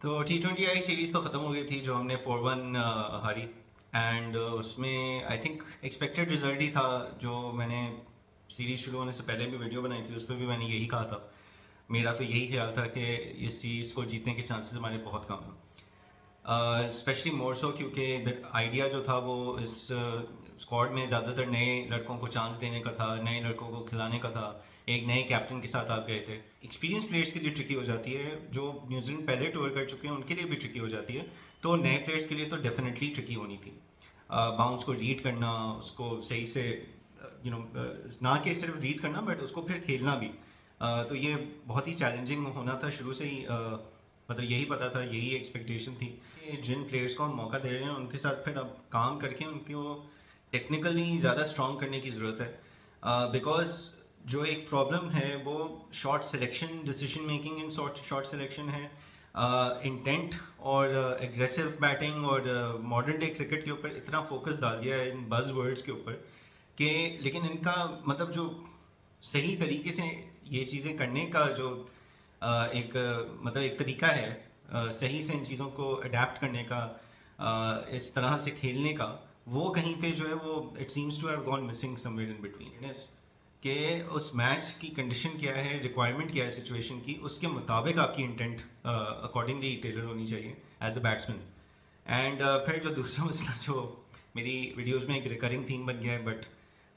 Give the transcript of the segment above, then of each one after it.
तो T20I series तो ख़त्म हो गई थी जो हमने 4-1 हारी। एंड उसमें आई थिंक एक्सपेक्टेड रिजल्ट ही था। जो मैंने सीरीज़ शुरू होने से पहले भी वीडियो बनाई थी उस पर भी मैंने यही कहा था। मेरा तो यही ख्याल था कि इस सीरीज़ को जीतने के चांसेस हमारे बहुत कम हैं। स्पेशली मोर सो क्योंकि आइडिया जो था वो इस स्क्वाड में ज़्यादातर नए लड़कों को चांस देने का था, नए लड़कों को खिलाने का था। एक नए कैप्टन के साथ आप गए थे। एक्सपीरियंस प्लेयर्स के लिए ट्रिकी हो जाती है, जो न्यूजीलैंड पहले टूर कर चुके हैं उनके लिए भी ट्रिकी हो जाती है। तो नए प्लेयर्स के लिए तो डेफिनेटली ट्रिकी होनी थी। बाउंस को रीड करना, उसको सही से ना कि सिर्फ रीड करना बट उसको फिर खेलना भी। तो ये बहुत ही चैलेंजिंग होना था शुरू से ही। मतलब यही पता था, यही एक्सपेक्टेशन थी कि जिन प्लेयर्स को हम मौका दे रहे हैं उनके साथ फिर अब काम करके उनको टेक्निकली ज़्यादा स्ट्रॉन्ग करने की ज़रूरत है। बिकॉज जो एक प्रॉब्लम है वो short selection, decision making in short selection है। इंटेंट और एग्रेसिव बैटिंग और मॉडर्न डे क्रिकेट के ऊपर इतना फोकस डाल दिया है इन बज़ वर्ड्स के ऊपर कि लेकिन इनका मतलब जो सही तरीके से ये चीज़ें करने का जो मतलब एक तरीका है सही से इन चीज़ों को अडेप्ट करने का, इस तरह से खेलने का, वो कहीं पे जो है वो it seems to have gone missing somewhere in between. कि उस मैच की कंडीशन क्या है, रिक्वायरमेंट क्या है सिचुएशन की, उसके मुताबिक आपकी इंटेंट अकॉर्डिंगली टेलर होनी चाहिए एज अ बैट्समैन। एंड फिर जो दूसरा मसला जो मेरी वीडियोस में एक रिकरिंग थीम बन गया है बट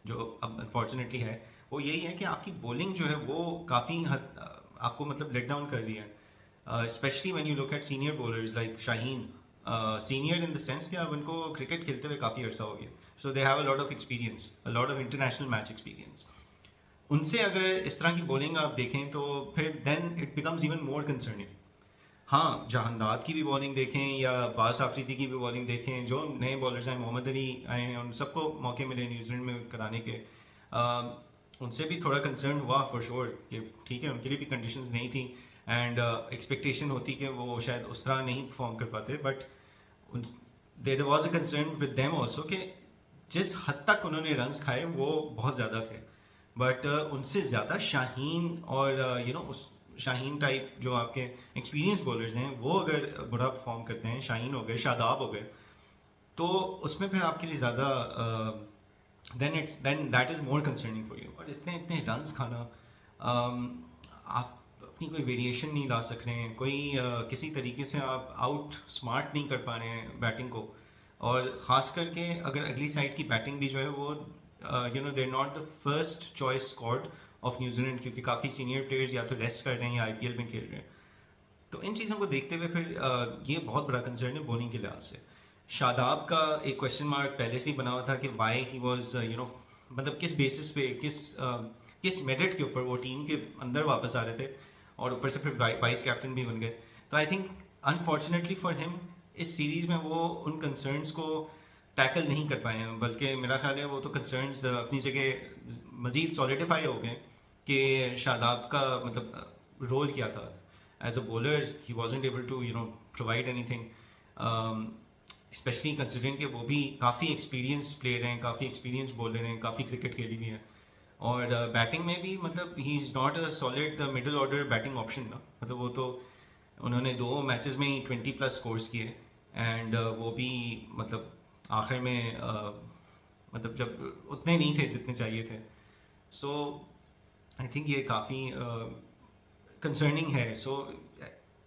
जो अब अनफॉर्चुनेटली है वो यही है कि आपकी बॉलिंग जो है वो काफ़ी हद आपको मतलब लेट डाउन कर रही है। Specially when you look at senior bowlers like Shaheen. Senior in the sense कि अब उनको क्रिकेट खेलते हुए काफ़ी अर्सा हो गया, so they have a lot of experience, a lot of international match experience. उनसे अगर इस तरह की बॉलिंग आप देखें तो फिर then it becomes even more concerning. हाँ, जहांदाद की भी बॉलिंग देखें या बास आफरीदी की भी बॉलिंग देखें, जो नए बॉलर्स हैं, मोहम्मद अली आए हैं, उन सबको मौके मिले न्यूजीलैंड में कराने के। उनसे भी थोड़ा कंसर्न हुआ फॉर श्योर कि ठीक है उनके लिए भी कंडीशंस नहीं थी एंड एक्सपेक्टेशन होती कि वो शायद उस तरह नहीं परफॉर्म कर पाते। But there was a concern with them also कि जिस हद तक उन्होंने रन्स खाए वो बहुत ज़्यादा थे। बट उनसे ज़्यादा शाहीन और उस शाहीन टाइप जो आपके एक्सपीरियंस बॉलर्स हैं वो अगर बुरा परफॉर्म करते हैं, शाहीन हो गए, शादाब हो गए, तो उसमें फिर आपके लिए ज़्यादा then that is more concerning for you. और इतने इतने रन्स खाना, आप अपनी कोई वेरिएशन नहीं ला सक रहे हैं, कोई किसी तरीके से आप आउट स्मार्ट नहीं कर पा रहे हैं बैटिंग को। और ख़ास करके अगर अगली साइड की बैटिंग भी जो है वो they not the first choice squad of New Zealand, क्योंकि काफ़ी सीनियर प्लेयर्स या तो रेस्ट कर रहे हैं या आईपीएल में खेल रहे हैं। तो इन चीज़ों को देखते हुए फिर ये बहुत बड़ा कंसर्न है बॉलिंग के लिहाज से। शादाब का एक क्वेश्चन मार्क पहले से ही बना हुआ था कि वाई ही वॉज मतलब किस बेसिस पे, किस मेरिट के ऊपर वो टीम के अंदर वापस आ रहे थे और ऊपर से फिर वाइस कैप्टन भी बन गए। तो I think unfortunately for him इस सीरीज़ में वो उन कंसर्न्स को टैकल नहीं कर पाए हैं, बल्कि मेरा ख्याल है वो तो कंसर्न्स अपनी जगह मज़ीद सॉलिडिफाई हो गए कि शादाब का मतलब रोल क्या था as a bowler. He wasn't able to provide anything, especially considering कि वो भी काफ़ी एक्सपीरियंस प्लेयर हैं, काफ़ी एक्सपीरियंस बॉलर हैं, काफ़ी क्रिकेट खेली भी हैं। और बैटिंग में भी मतलब he is not a solid middle order batting option ना। मतलब वो तो उन्होंने 2 मैचेस में ही 20+ स्कोर्स किए एंड वो भी मतलब आखिर में मतलब जब उतने नहीं थे जितने चाहिए थे। सो आई थिंक ये काफ़ी कंसर्निंग है। सो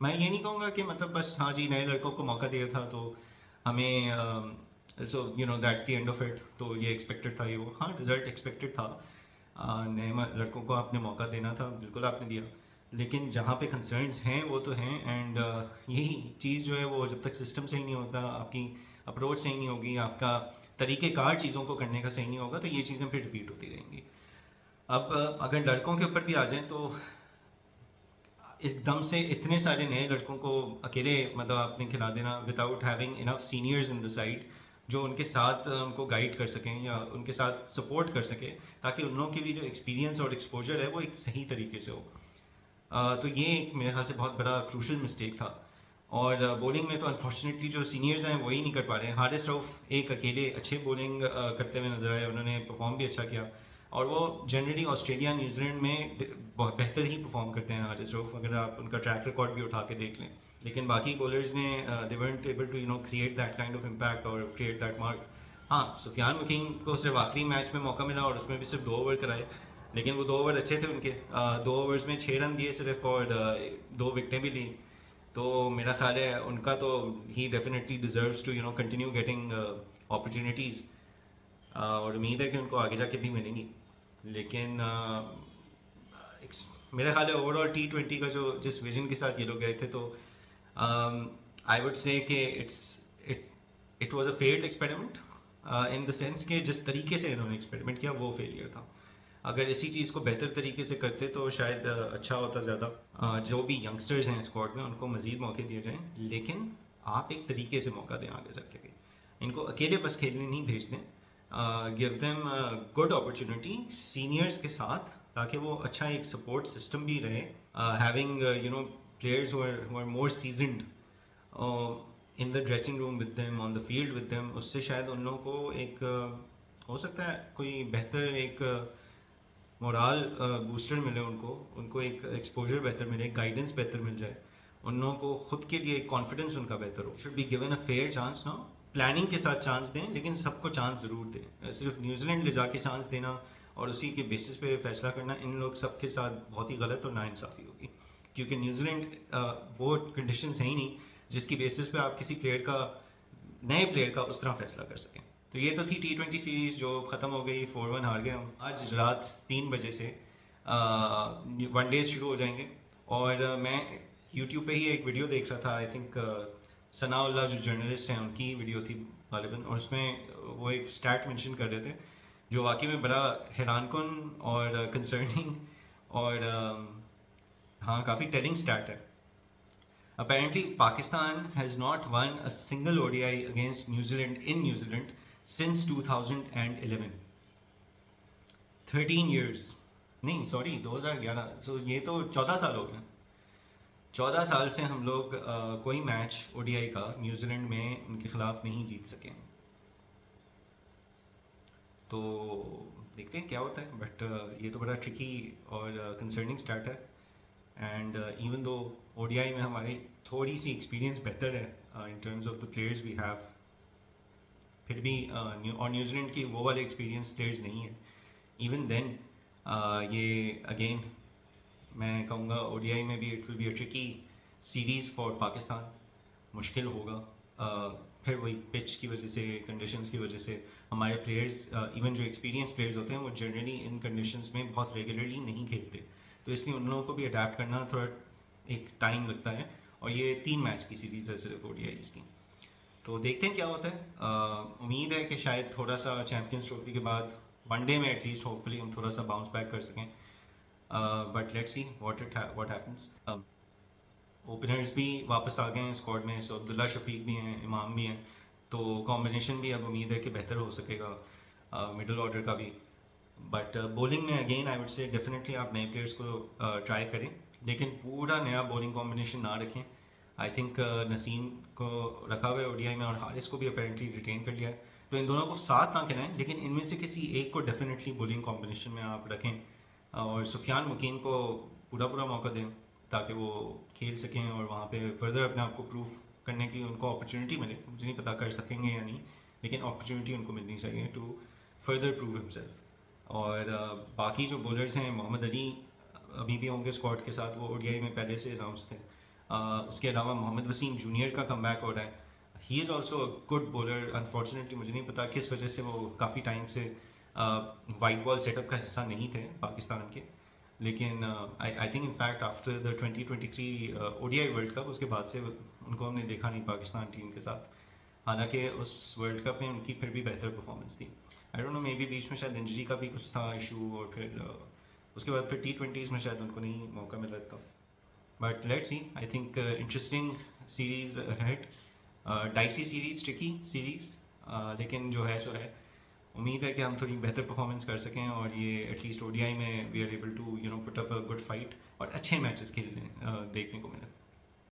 मैं ये नहीं कहूँगा कि मतलब बस हाँ जी नए लड़कों को मौका दिया था तो हमें so that's the end of it, तो ये एक्सपेक्टेड था, ये वो हाँ रिजल्ट एक्सपेक्टेड था। नए लड़कों को आपने मौका देना था, बिल्कुल आपने दिया। लेकिन जहाँ पे कंसर्न्स हैं वो तो हैं एंड यही चीज़ जो है वो जब तक सिस्टम सही नहीं होता, आपकी अप्रोच सही नहीं होगी, आपका तरीक़ेकार चीज़ों को करने का सही नहीं होगा, तो ये चीज़ें फिर रिपीट होती रहेंगी। अब अगर लड़कों के ऊपर भी आ जाएँ तो एकदम से इतने सारे नए लड़कों को अकेले मतलब आपने खिला देना without having enough seniors in the side जो उनके साथ उनको गाइड कर सकें या उनके साथ सपोर्ट कर सकें, ताकि उन लोगों की भी जो एक्सपीरियंस और एक्सपोजर है वो एक सही तरीके से हो। तो ये एक मेरे ख्याल से बहुत बड़ा क्रूशल मिस्टेक था। और बॉलिंग में तो अनफॉर्चुनेटली जो सीनियर्स हैं वही नहीं कर पा रहे हैं। हारिस रऊफ एक अकेले अच्छे बॉलिंग करते हुए नजर आए, उन्होंने परफॉर्म भी अच्छा किया। और वो जनरली ऑस्ट्रेलिया न्यूजीलैंड में बहुत बेहतर ही परफॉर्म करते हैं हारिस रऊफ, अगर आप उनका ट्रैक रिकॉर्ड भी उठा के देख लें। लेकिन बाकी बॉलर्स ने दे weren't able to create that kind of impact और क्रिएट दैट मार्क। हाँ, सुफियान मुकीम को सिर्फ आखिरी मैच में मौका मिला और उसमें भी सिर्फ 2 ओवर कराए, लेकिन वो 2 ओवर अच्छे थे उनके। 2 ओवर्स में 6 रन दिए सिर्फ और 2 विकटें भी ली। तो मेरा ख्याल है उनका तो he definitely deserves to continue getting opportunities, और उम्मीद है कि उनको आगे जाके भी मिलेंगी। लेकिन मेरा ख्याल है ओवरऑल T20 का जो जिस विजन के साथ ये लोग गए थे, तो आई वुड से कि it was a failed experiment in the sense कि जिस तरीके से इन्होंने एक्सपेरिमेंट किया वो फेलियर था। अगर इसी चीज़ को बेहतर तरीके से करते तो शायद अच्छा होता ज़्यादा। जो भी यंगस्टर्स हैं स्क्वाड में उनको मज़ीद मौके दिए जाएँ, लेकिन आप एक तरीके से मौका दें आगे जाके भी। इनको अकेले बस खेलने नहीं भेज दें, give them good opportunity seniors के साथ, ताकि वो अच्छा एक सपोर्ट सिस्टम भी रहे, having players who are more seasoned in the dressing room with them, on the field with them. उससे शायद उन लोगों को एक हो सकता है कोई बेहतर एक मोराल बूस्टर मिले, उनको एक एक्सपोजर बेहतर मिले, गाइडेंस बेहतर मिल जाए, उन लोगों को खुद के लिए कॉन्फिडेंस उनका बेहतर हो। Should be given a fair chance now, planning के साथ चांस दें, लेकिन सबको चांस ज़रूर दें। सिर्फ न्यूजीलैंड ले जाके चांस देना और उसी के बेसिस पे फैसला करना, इन लोग सबके साथ बहुत ही गलत और नाइंसाफ़ी होगी, क्योंकि न्यूजीलैंड वो कंडीशंस है ही नहीं जिसकी बेसिस पे आप किसी प्लेयर का, नए प्लेयर का उस तरह फैसला कर सकें। तो ये तो थी T20 सीरीज़ जो ख़त्म हो गई, 4-1 हार गए हम। आज रात 3 बजे से वनडेज शुरू हो जाएंगे, और मैं यूट्यूब पे ही एक वीडियो देख रहा था, आई थिंक सनाउल्लाह जो जर्नलिस्ट हैं उनकी वीडियो थी गालिबन, और उसमें वो एक स्टैट मेंशन कर रहे थे जो वाकई में बड़ा हैरानकुन और कंसर्निंग और हाँ काफ़ी टेलिंग स्टैट है। Apparently, Pakistan has not won a single ODI against New Zealand in New Zealand since 2011. 13 years. नहीं सॉरी 2011, सो ये तो 14 साल हो गए। 14 साल से हम लोग कोई मैच ODI का न्यूजीलैंड में उनके खिलाफ नहीं जीत सके। तो देखते हैं क्या होता है, बट ये तो बड़ा ट्रिकी और कंसर्निंग स्टार्ट है। एंड इवन दो ODI में हमारी थोड़ी सी एक्सपीरियंस बेहतर है in terms of the players we have, फिर भी और न्यूजीलैंड की वो वाले एक्सपीरियंस प्लेयर्स नहीं है। इवन देन ये अगेन मैं कहूँगा ODI में भी it will be a tricky series for Pakistan, मुश्किल होगा। फिर वही पिच की वजह से, कंडीशंस की वजह से हमारे प्लेयर्स, इवन जो एक्सपीरियंस प्लेयर्स होते हैं वो जनरली इन कंडीशंस में बहुत रेगुलरली नहीं खेलते, तो इसलिए उन लोगों को भी अडेप्ट करना थोड़ा एक टाइम लगता है। और ये 3 मैच की सीरीज़ है सिर्फ ODIs की, तो देखते हैं क्या होता है। उम्मीद है कि शायद थोड़ा सा चैम्पियंस ट्रॉफी के बाद वनडे में एटलीस्ट होपफुली हम थोड़ा सा बाउंस बैक कर सकें, but let's see what happens. Openers भी वापस आ गए हैं स्क्वाड में, सो अब्दुल्ला शफीक भी हैं, इमाम भी हैं, तो कॉम्बिनेशन भी अब उम्मीद है कि बेहतर हो सकेगा मिडल ऑर्डर का भी। बट बॉलिंग में again I would say definitely आप नए प्लेयर्स को ट्राई करें, लेकिन पूरा नया बॉलिंग कॉम्बिनेशन ना रखें। आई थिंक नसीम को रखा हुआ है ODI में और हारिस को भी अपेरेंटली रिटेन कर लिया है, तो इन दोनों को साथ ना खिलाएं, लेकिन इनमें से किसी एक को डेफिनेटली बॉलिंग कॉम्बिनेशन में आप रखें, और सुफियान मुकीम को पूरा मौका दें ताकि वो खेल सकें और वहाँ पे फर्दर अपने आप को प्रूव करने की उनको अपॉर्चुनिटी मिले। मुझे नहीं पता कर सकेंगे या नहीं, लेकिन अपॉर्चुनिटी उनको मिलनी चाहिए टू फर्दर प्रूव हिमसेल्फ। और बाकी जो बॉलर्स हैं, मोहम्मद अली अभी भी होंगे स्क्वाड के साथ, वो ODI में पहले से अनाउंस थे। उसके अलावा मोहम्मद वसीम जूनियर का कमबैक हो रहा है, he is also a good bowler. Unfortunately मुझे नहीं पता किस वजह से वो काफ़ी टाइम से वाइट बॉल सेटअप का हिस्सा नहीं थे पाकिस्तान के, लेकिन I think in fact after the 2023 ODI world cup उसके बाद से उनको हमने देखा नहीं पाकिस्तान टीम के साथ, हालांकि उस वर्ल्ड कप में उनकी फिर भी बेहतर परफॉर्मेंस थी। I don't know, maybe बीच में शायद इंजरी का भी कुछ था इशू, और फिर उसके बाद फिर T20s में शायद उनको नहीं मौका मिला था। But let's see, I think interesting series head, dicey series, tricky series, लेकिन जो है सो है। उम्मीद है कि हम थोड़ी बेहतर परफॉर्मेंस कर सकें और ये एटलीस्ट ODI में we are able to put up a good fight और अच्छे मैचेस खेलने देखने को मिले।